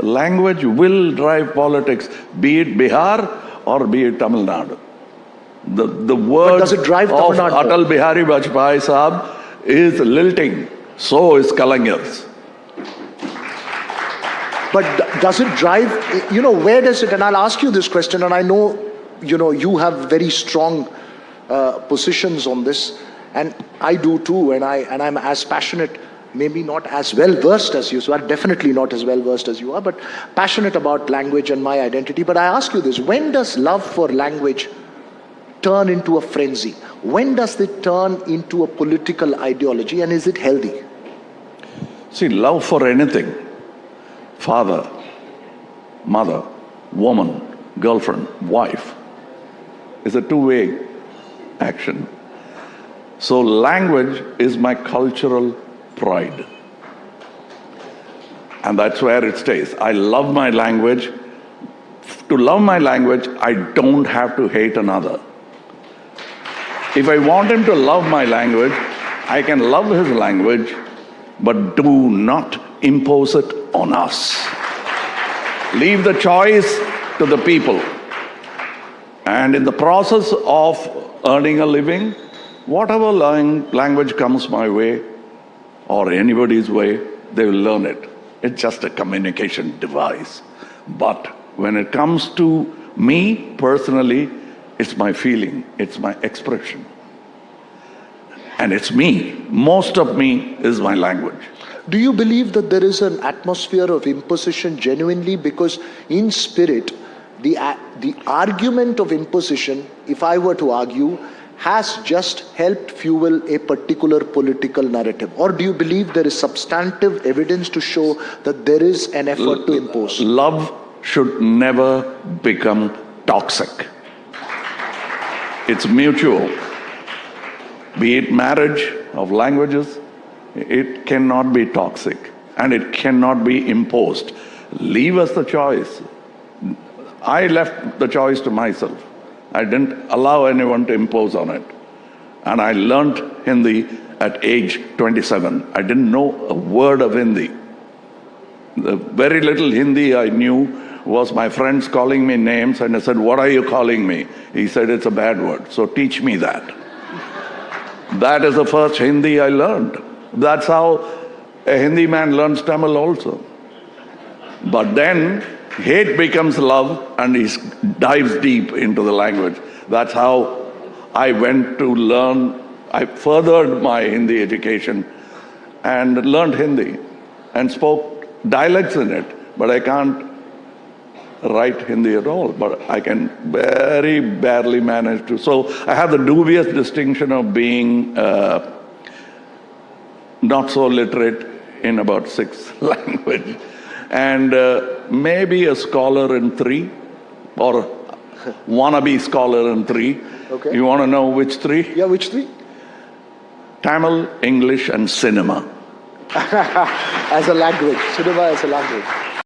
language will drive politics, be it Bihar or be it Tamil Nadu. The word does it drive Tamil of Nadu? Atal Bihari Vajpayee Sahab is lilting. So is Kalangars. But does it drive, where does it, and I'll ask you this question, and I know, you have very strong positions on this, and I do too, and I'm as passionate, maybe not as well versed as you, so I'm definitely not as well versed as you are, but passionate about language and my identity. But I ask you this, when does love for language turn into a frenzy? When does it turn into a political ideology, and is it healthy? See, love for anything, father, mother, woman, girlfriend, wife, is a two-way action. So language is my cultural pride. And that's where it stays. I love my language. To love my language, I don't have to hate another. If I want him to love my language, I can love his language, but do not impose it on us. Leave the choice to the people. And in the process of earning a living, whatever language comes my way or anybody's way, they will learn it. It's just a communication device. But when it comes to me personally, it's my feeling, it's my expression. And it's me. Most of me is my language. Do you believe that there is an atmosphere of imposition genuinely? Because in spirit, the argument of imposition, if I were to argue, has just helped fuel a particular political narrative? Or do you believe there is substantive evidence to show that there is an effort to impose? Love should never become toxic. It's mutual. Be it marriage of languages, it cannot be toxic and it cannot be imposed. Leave us the choice. I left the choice to myself. I didn't allow anyone to impose on it. And I learned Hindi at age 27. I didn't know a word of Hindi. The very little Hindi I knew was my friends calling me names, and I said, "What are you calling me?" He said, "It's a bad word, so teach me that." That is the first Hindi I learned. That's how a Hindi man learns Tamil also. But then hate becomes love and he dives deep into the language. That's how I went to learn. I furthered my Hindi education and learned Hindi and spoke dialects in it. But I can't write Hindi at all, but I can very barely manage to. So I have the dubious distinction of being not so literate in about 6 languages. And maybe a scholar in 3, or wannabe scholar in 3. Okay. You want to know which 3? Yeah, which 3? Tamil, English, and cinema. As a language, cinema as a language.